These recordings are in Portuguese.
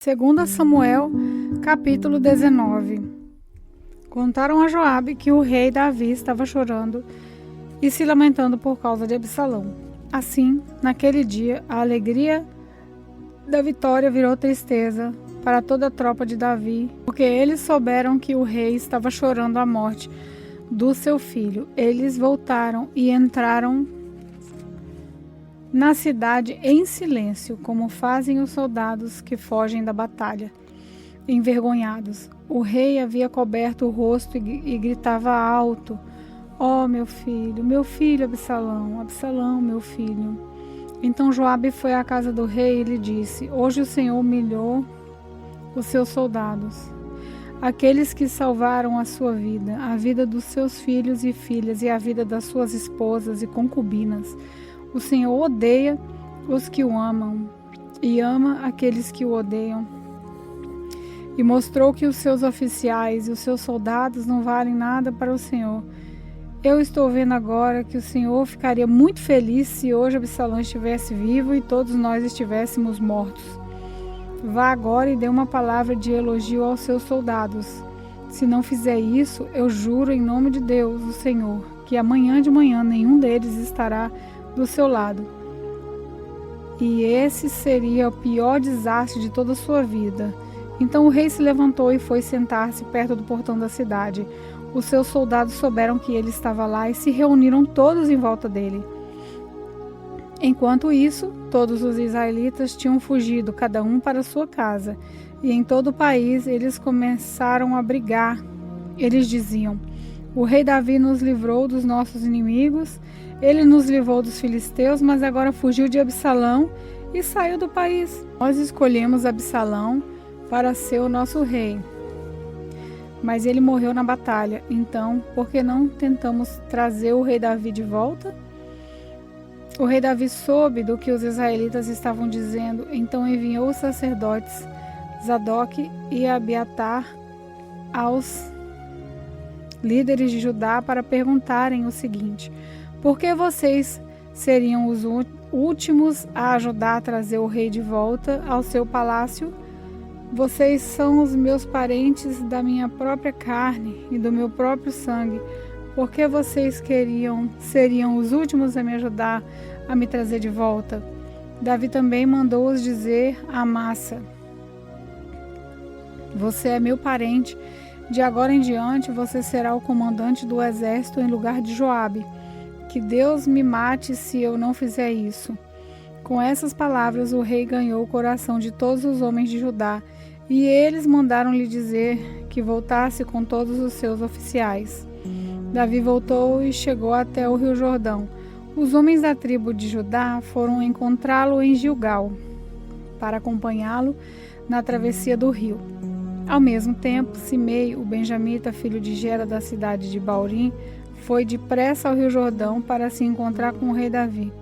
2 Samuel, capítulo 19. Contaram a Joabe que o rei Davi estava chorando e se lamentando por causa de Absalão. Assim, naquele dia, a alegria da vitória virou tristeza para toda a tropa de Davi, porque eles souberam que o rei estava chorando a morte do seu filho. Eles voltaram e entraram na cidade em silêncio, como fazem os soldados que fogem da batalha, envergonhados. O rei havia coberto o rosto e gritava alto: "Ó, meu filho Absalão, Absalão, meu filho." Então Joabe foi à casa do rei e lhe disse: "Hoje o Senhor humilhou os seus soldados, aqueles que salvaram a sua vida, a vida dos seus filhos e filhas e a vida das suas esposas e concubinas. O Senhor odeia os que o amam e ama aqueles que o odeiam. E mostrou que os seus oficiais e os seus soldados não valem nada para o Senhor. Eu estou vendo agora que o Senhor ficaria muito feliz se hoje Absalão estivesse vivo e todos nós estivéssemos mortos. Vá agora e dê uma palavra de elogio aos seus soldados. Se não fizer isso, eu juro em nome de Deus, o Senhor, que amanhã de manhã nenhum deles estará do seu lado. E esse seria o pior desastre de toda a sua vida." Então o rei se levantou e foi sentar-se perto do portão da cidade. Os seus soldados souberam que ele estava lá e se reuniram todos em volta dele. Enquanto isso, todos os israelitas tinham fugido, cada um para sua casa. E em todo o país eles começaram a brigar. Eles diziam: "O rei Davi nos livrou dos nossos inimigos, ele nos livrou dos filisteus, mas agora fugiu de Absalão e saiu do país. Nós escolhemos Absalão para ser o nosso rei, mas ele morreu na batalha. Então, por que não tentamos trazer o rei Davi de volta?" O rei Davi soube do que os israelitas estavam dizendo, então enviou os sacerdotes Zadoque e Abiatar aos líderes de Judá para perguntarem o seguinte: "Por que vocês seriam os últimos a ajudar a trazer o rei de volta ao seu palácio? Vocês são os meus parentes da minha própria carne e do meu próprio sangue. Por que vocês seriam os últimos a me ajudar a me trazer de volta?" Davi também mandou-os dizer a Amasa: "Você é meu parente. De agora em diante você será o comandante do exército em lugar de Joabe. Que Deus me mate se eu não fizer isso." Com essas palavras o rei ganhou o coração de todos os homens de Judá, e eles mandaram-lhe dizer que voltasse com todos os seus oficiais. Davi voltou e chegou até o rio Jordão. Os homens da tribo de Judá foram encontrá-lo em Gilgal, para acompanhá-lo na travessia do rio. Ao mesmo tempo, Simei, o benjamita, filho de Gera da cidade de Baurim, foi depressa ao rio Jordão para se encontrar com o rei Davi.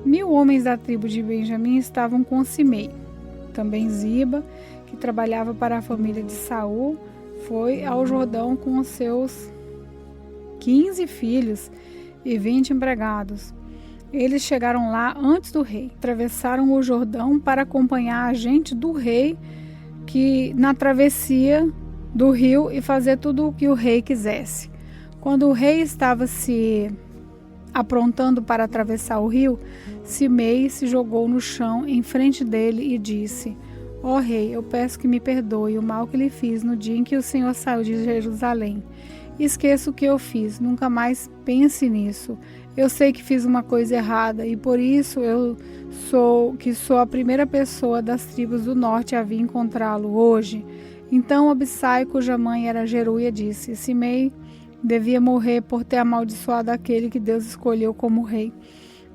1000 homens da tribo de Benjamim estavam com Simei. Também Ziba, que trabalhava para a família de Saul, foi ao Jordão com os seus 15 filhos e 20 empregados. Eles chegaram lá antes do rei. Atravessaram o Jordão para acompanhar a gente do rei que na travessia do rio e fazer tudo o que o rei quisesse. Quando o rei estava se aprontando para atravessar o rio, Simei se jogou no chão em frente dele e disse: "Ó rei, eu peço que me perdoe o mal que lhe fiz no dia em que o Senhor saiu de Jerusalém. Esqueça o que eu fiz, nunca mais pense nisso. Eu sei que fiz uma coisa errada e por isso eu sou a primeira pessoa das tribos do norte a vir encontrá-lo hoje." Então Abissai, cuja mãe era Geruia, disse: "Simei devia morrer por ter amaldiçoado aquele que Deus escolheu como rei."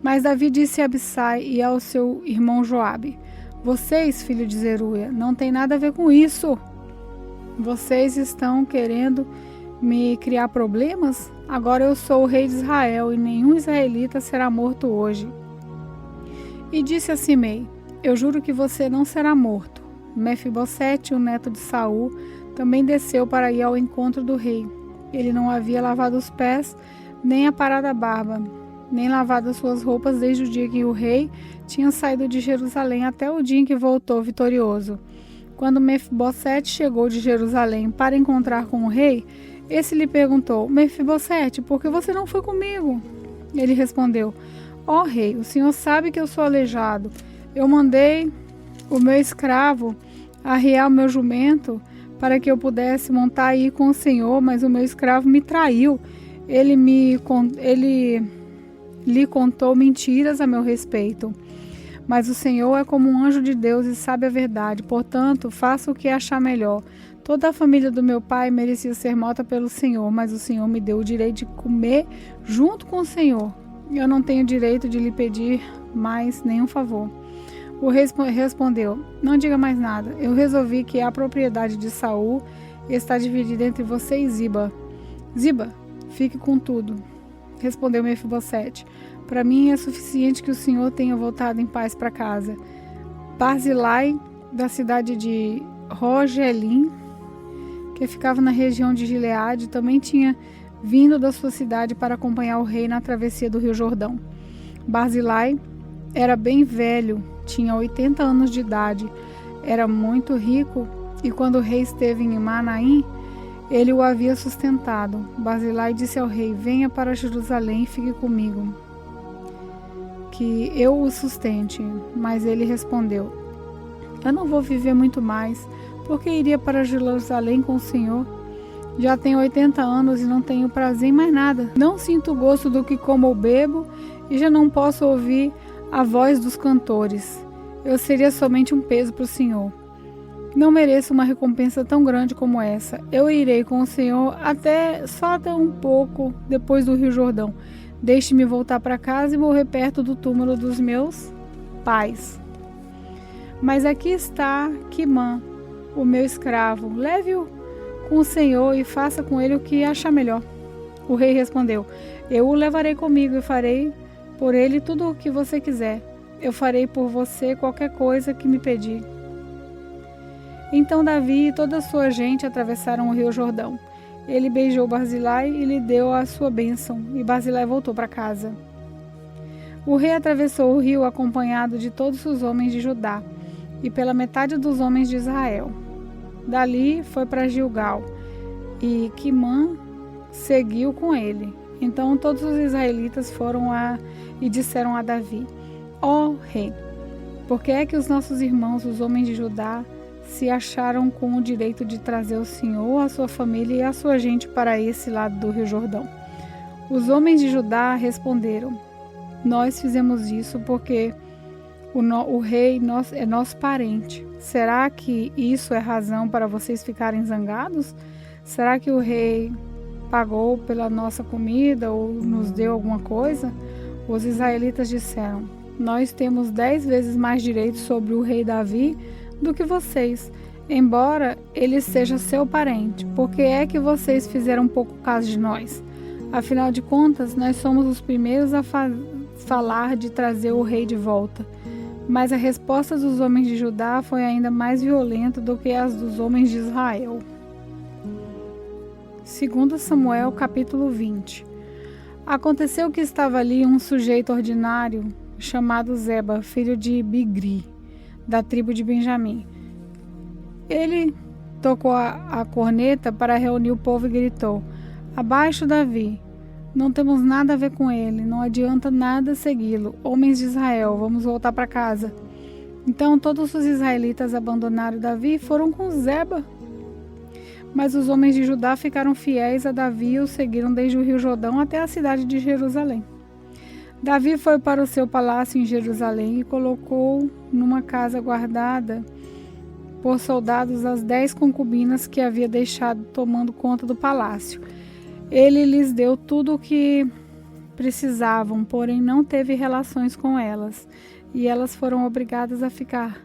Mas Davi disse a Abissai e ao seu irmão Joabe: "Vocês, filho de Zeruia, não tem nada a ver com isso. Vocês estão querendo me criar problemas? Agora eu sou o rei de Israel e nenhum israelita será morto hoje." E disse a Simei: "Eu juro que você não será morto." Mefibosete, o neto de Saul, também desceu para ir ao encontro do rei. Ele não havia lavado os pés, nem aparado a barba, nem lavado as suas roupas desde o dia que o rei tinha saído de Jerusalém até o dia em que voltou vitorioso. Quando Mefibosete chegou de Jerusalém para encontrar com o rei, esse lhe perguntou: Mefibosete, por que você não foi comigo? Ele respondeu: Ó rei, o senhor sabe que eu sou aleijado. Eu mandei o meu escravo arriar o meu jumento para que eu pudesse montar e ir com o senhor, mas o meu escravo me traiu. Ele lhe contou mentiras a meu respeito. Mas o Senhor é como um anjo de Deus e sabe a verdade. Portanto, faça o que achar melhor. Toda a família do meu pai merecia ser morta pelo Senhor, mas o Senhor me deu o direito de comer junto com o Senhor. Eu não tenho direito de lhe pedir mais nenhum favor. O rei respondeu: Não diga mais nada. Eu resolvi que a propriedade de Saul está dividida entre você e Ziba. Ziba, fique com tudo. Respondeu Mefibosete: Para mim é suficiente que o senhor tenha voltado em paz para casa. Barzilai, da cidade de Rogelim, que ficava na região de Gileade, também tinha vindo da sua cidade para acompanhar o rei na travessia do rio Jordão. Barzilai era bem velho, tinha 80 anos de idade, era muito rico e quando o rei esteve em Manaim, ele o havia sustentado. Barzilai disse ao rei: Venha para Jerusalém e fique comigo, que eu o sustente. Mas ele respondeu: Eu não vou viver muito mais, porque iria para Jerusalém com o Senhor. Já tenho 80 anos e não tenho prazer em mais nada. Não sinto gosto do que como ou bebo e já não posso ouvir a voz dos cantores. Eu seria somente um peso para o Senhor. Não mereço uma recompensa tão grande como essa. Eu irei com o Senhor só até um pouco depois do Rio Jordão. Deixe-me voltar para casa e morrer perto do túmulo dos meus pais. Mas aqui está Quimã, o meu escravo. Leve-o com o Senhor e faça com ele o que achar melhor. O rei respondeu: Eu o levarei comigo e farei por ele tudo o que você quiser. Eu farei por você qualquer coisa que me pedir. Então Davi e toda a sua gente atravessaram o rio Jordão. Ele beijou Barzilai e lhe deu a sua bênção, e Barzilai voltou para casa. O rei atravessou o rio acompanhado de todos os homens de Judá e pela metade dos homens de Israel. Dali foi para Gilgal, e Quimã seguiu com ele. Então todos os israelitas foram e disseram a Davi: Ó rei, por que é que os nossos irmãos, os homens de Judá, se acharam com o direito de trazer o Senhor, a sua família e a sua gente para esse lado do Rio Jordão? Os homens de Judá responderam: Nós fizemos isso porque o rei é nosso parente. Será que isso é razão para vocês ficarem zangados? Será que o rei pagou pela nossa comida ou nos deu alguma coisa? Os israelitas disseram: Nós temos 10 vezes mais direitos sobre o rei Davi do que vocês, embora ele seja seu parente. Por que é que vocês fizeram pouco caso de nós? Afinal de contas, nós somos os primeiros a falar de trazer o rei de volta. Mas a resposta dos homens de Judá foi ainda mais violenta do que as dos homens de Israel. 2 Samuel, capítulo 20. Aconteceu que estava ali um sujeito ordinário chamado Zeba, filho de Bigri, da tribo de Benjamim. Ele tocou a corneta para reunir o povo e gritou: Abaixo Davi, não temos nada a ver com ele, não adianta nada segui-lo. Homens de Israel, vamos voltar para casa. Então todos os israelitas abandonaram Davi e foram com Zeba. Mas os homens de Judá ficaram fiéis a Davi e o seguiram desde o rio Jordão até a cidade de Jerusalém. Davi foi para o seu palácio em Jerusalém e colocou numa casa guardada por soldados as 10 concubinas que havia deixado tomando conta do palácio. Ele lhes deu tudo o que precisavam, porém não teve relações com elas, e elas foram obrigadas a ficar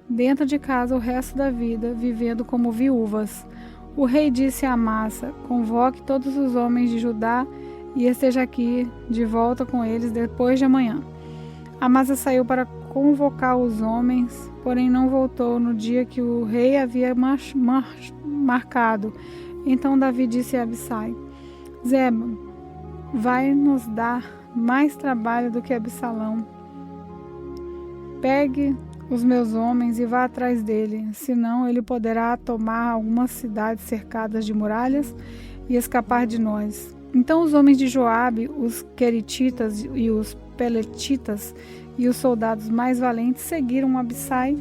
dentro de casa o resto da vida, vivendo como viúvas. O rei disse a Amasa: Convoque todos os homens de Judá e esteja aqui de volta com eles depois de amanhã. Amasa saiu para convocar os homens, porém não voltou no dia que o rei havia marcado. Então Davi disse a Abissai: Zeba vai nos dar mais trabalho do que Absalão. Pegue os meus homens e vá atrás dele, senão ele poderá tomar algumas cidades cercadas de muralhas e escapar de nós. Então os homens de Joabe, os queretitas e os peletitas e os soldados mais valentes seguiram Abissai.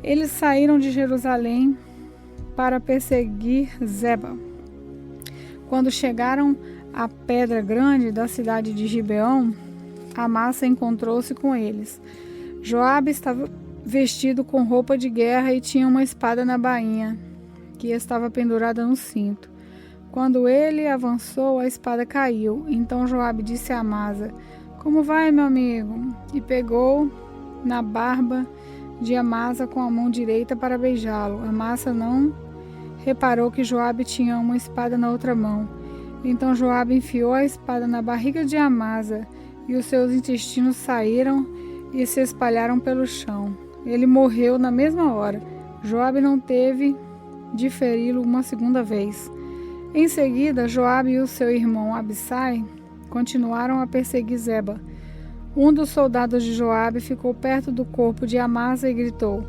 Eles saíram de Jerusalém para perseguir Zeba. Quando chegaram à pedra grande da cidade de Gibeão, Amasa encontrou-se com eles. Joabe estava vestido com roupa de guerra e tinha uma espada na bainha, que estava pendurada no cinto. Quando ele avançou, a espada caiu. Então Joabe disse a Amasa: "Como vai, meu amigo?" E pegou na barba de Amasa com a mão direita para beijá-lo. Amasa não reparou que Joabe tinha uma espada na outra mão. Então Joabe enfiou a espada na barriga de Amasa, e os seus intestinos saíram e se espalharam pelo chão. Ele morreu na mesma hora. Joabe não teve de feri-lo uma segunda vez. Em seguida, Joabe e o seu irmão Abissai continuaram a perseguir Zeba. Um dos soldados de Joabe ficou perto do corpo de Amasa e gritou: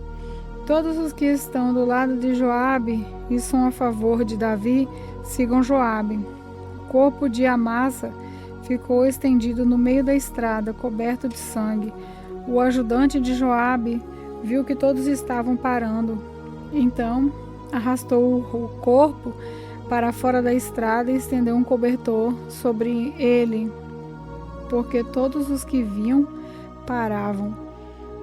"Todos os que estão do lado de Joabe e são a favor de Davi, sigam Joabe." O corpo de Amasa ficou estendido no meio da estrada, coberto de sangue. O ajudante de Joabe viu que todos estavam parando. Então arrastou o corpo para fora da estrada e estendeu um cobertor sobre ele, porque todos os que viam paravam.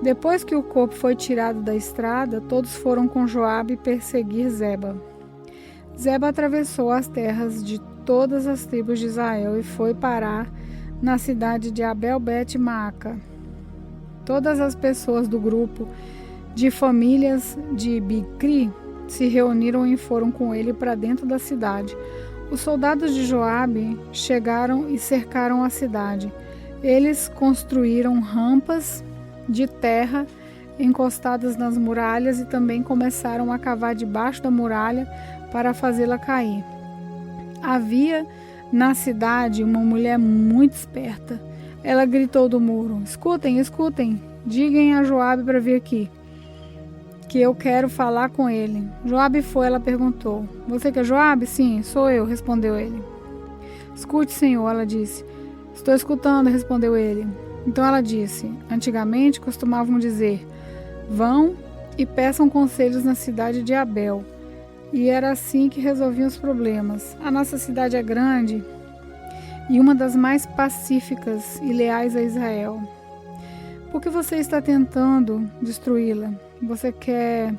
Depois que o corpo foi tirado da estrada, todos foram com Joabe perseguir Zeba. Zeba atravessou as terras de todas as tribos de Israel e foi parar na cidade de Abel-Bet-Maaca. Todas as pessoas do grupo de famílias de Bicri se reuniram e foram com ele para dentro da cidade. Os soldados de Joabe chegaram e cercaram a cidade. Eles construíram rampas de terra encostadas nas muralhas e também começaram a cavar debaixo da muralha para fazê-la cair. Havia na cidade uma mulher muito esperta. Ela gritou do muro: "Escutem, escutem, digam a Joabe para vir aqui, que eu quero falar com ele." Joabe foi, ela perguntou: "Você que é Joabe?" "Sim, sou eu", respondeu ele. "Escute, senhor", ela disse. "Estou escutando", respondeu ele. Então ela disse: "Antigamente costumavam dizer: vão e peçam conselhos na cidade de Abel. E era assim que resolviam os problemas. A nossa cidade é grande e uma das mais pacíficas e leais a Israel. Por que você está tentando destruí-la? Você quer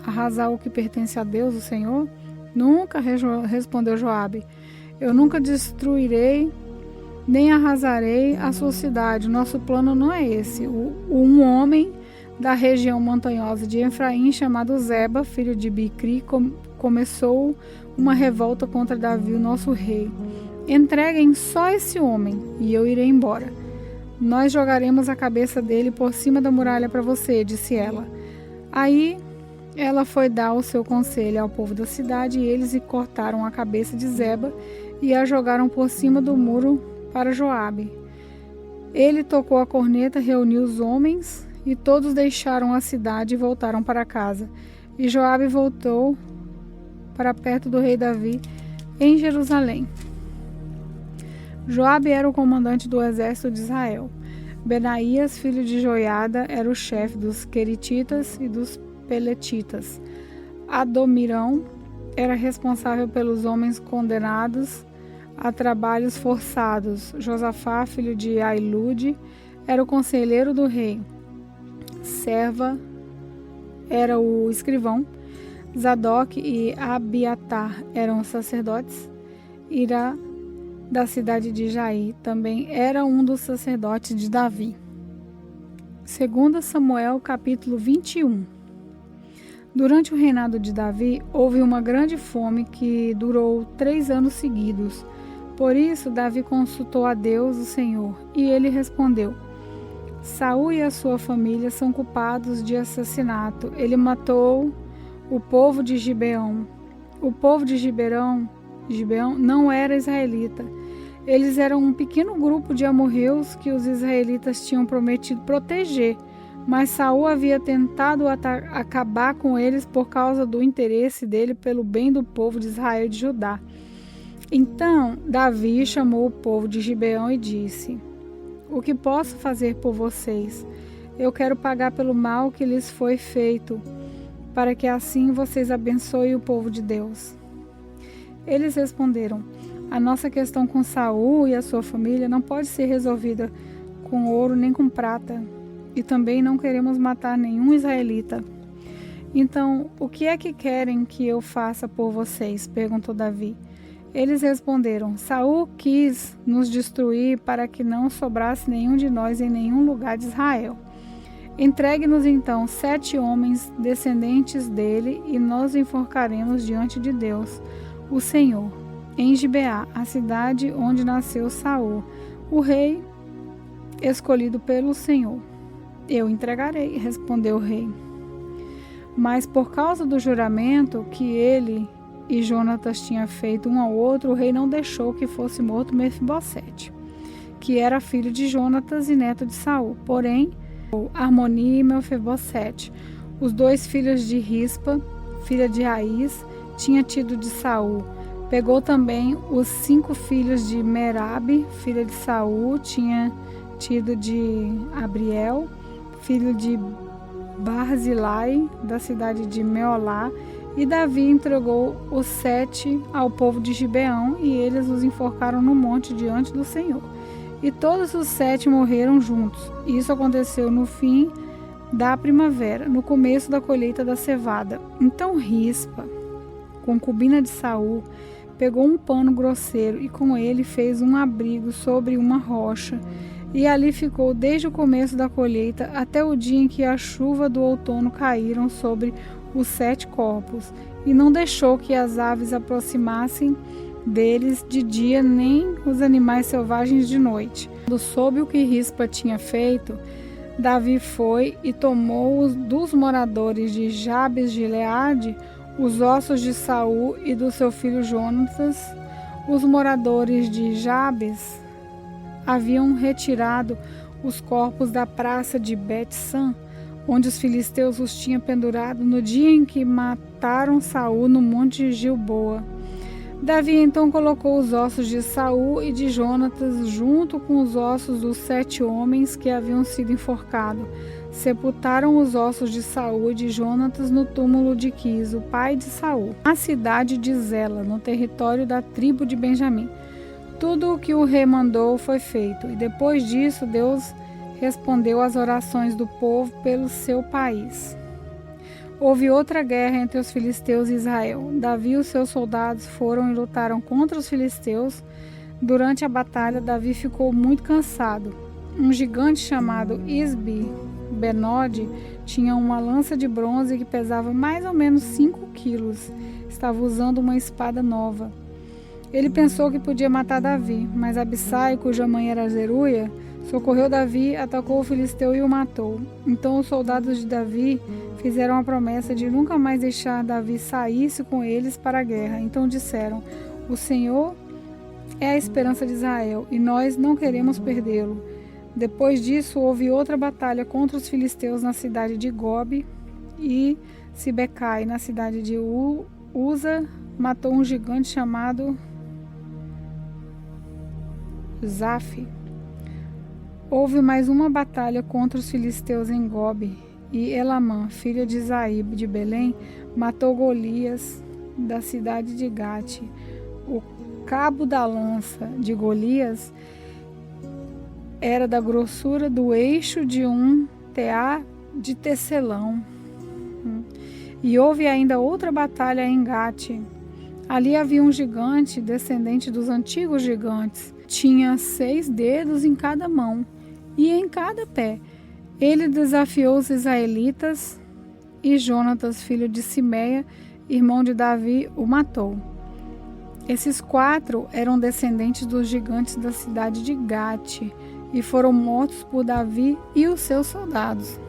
arrasar o que pertence a Deus, o Senhor?" "Nunca", respondeu Joabe. "Eu nunca destruirei nem arrasarei a sua cidade. Nosso plano não é esse. Um homem da região montanhosa de Efraim, chamado Zeba, filho de Bicri, começou uma revolta contra Davi, o nosso rei. Entreguem só esse homem e eu irei embora. Nós jogaremos a cabeça dele por cima da muralha para você", disse ela. Aí ela foi dar o seu conselho ao povo da cidade e eles cortaram a cabeça de Zeba e a jogaram por cima do muro para Joabe. Ele tocou a corneta, reuniu os homens e todos deixaram a cidade e voltaram para casa. E Joabe voltou para perto do rei Davi em Jerusalém. Joabe era o comandante do exército de Israel. Benaías, filho de Joiada, era o chefe dos queretitas e dos peletitas. Adomirão era responsável pelos homens condenados a trabalhos forçados. Josafá, filho de Ailude, era o conselheiro do rei. Serva era o escrivão. Zadok e Abiatar eram os sacerdotes. Ira, da cidade de Jair, também era um dos sacerdotes de Davi. 2 Samuel, capítulo 21. Durante o reinado de Davi, houve uma grande fome que durou 3 anos seguidos. Por isso, Davi consultou a Deus, o Senhor, e ele respondeu: Saul e a sua família são culpados de assassinato. Ele matou o povo de Gibeão. O povo de Gibeão não era israelita. Eles eram um pequeno grupo de amorreus que os israelitas tinham prometido proteger, Mas Saul havia tentado acabar com eles por causa do interesse dele pelo bem do povo de Israel e de Judá. Então Davi chamou o povo de Gibeão e disse: o que posso fazer por vocês? Eu quero pagar pelo mal que lhes foi feito, para que assim vocês abençoem o povo de Deus. Eles responderam: a nossa questão com Saul e a sua família não pode ser resolvida com ouro nem com prata, e também não queremos matar nenhum israelita. Então, o que é que querem que eu faça por vocês? Perguntou Davi. Eles responderam: Saul quis nos destruir para que não sobrasse nenhum de nós em nenhum lugar de Israel. Entregue-nos então 7 homens descendentes dele e nós enforcaremos diante de Deus, o Senhor, em Gibeá, a cidade onde nasceu Saul, o rei escolhido pelo Senhor. Eu entregarei, respondeu o rei. Mas por causa do juramento que ele e Jonatas tinham feito um ao outro, o rei não deixou que fosse morto Mefibosete, que era filho de Jonatas e neto de Saul. Porém, Armoni e Mefibosete, os 2 filhos de Rispa, filha de Aís, tinha tido de Saul. Pegou também os 5 filhos de Merabe, filha de Saul, tinha tido de Abriel, filho de Barzilai, da cidade de Meolá, e Davi entregou os 7 ao povo de Gibeão, e eles os enforcaram no monte diante do Senhor. E todos os 7 morreram juntos. Isso aconteceu no fim da primavera, no começo da colheita da cevada. Então Rispa, concubina de Saul, pegou um pano grosseiro e com ele fez um abrigo sobre uma rocha, e ali ficou desde o começo da colheita até o dia em que a chuva do outono caíram sobre os 7 corpos, e não deixou que as aves aproximassem deles de dia, nem os animais selvagens de noite. Quando soube o que Rispa tinha feito, Davi foi e tomou dos moradores de Jabes de Gileade os ossos de Saul e do seu filho Jonatas. Os moradores de Jabes haviam retirado os corpos da praça de Bet-San, onde os filisteus os tinham pendurado no dia em que mataram Saul no monte de Gilboa. Davi então colocou os ossos de Saul e de Jonatas junto com os ossos dos 7 homens que haviam sido enforcados. Sepultaram os ossos de Saul e de Jonatas no túmulo de Quis, o pai de Saul, na cidade de Zela, no território da tribo de Benjamim. Tudo o que o rei mandou foi feito, e depois disso Deus respondeu às orações do povo pelo seu país. Houve outra guerra entre os filisteus e Israel. Davi e os seus soldados foram e lutaram contra os filisteus. Durante a batalha, Davi ficou muito cansado. Um gigante chamado Isbi-Benode tinha uma lança de bronze que pesava mais ou menos 5 quilos. Estava usando uma espada nova. Ele pensou que podia matar Davi, mas Abissai, cuja mãe era Zeruia, socorreu Davi, atacou o filisteu e o matou. Então os soldados de Davi fizeram a promessa de nunca mais deixar Davi saísse com eles para a guerra. Então disseram: o Senhor é a esperança de Israel e nós não queremos perdê-lo. Depois disso houve outra batalha contra os filisteus na cidade de Gobe, e Sibecai, na cidade de Uza, matou um gigante chamado Zaf. Houve mais uma batalha contra os filisteus em Gobe, e Elamã, filha de Zaib de Belém, matou Golias da cidade de Gate. O cabo da lança de Golias era da grossura do eixo de um tear de tecelão. E houve ainda outra batalha em Gate. Ali havia um gigante, descendente dos antigos gigantes. Tinha 6 dedos em cada mão e em cada pé. Ele desafiou os israelitas e Jonatas, filho de Simeia, irmão de Davi, o matou. Esses 4 eram descendentes dos gigantes da cidade de Gate e foram mortos por Davi e os seus soldados.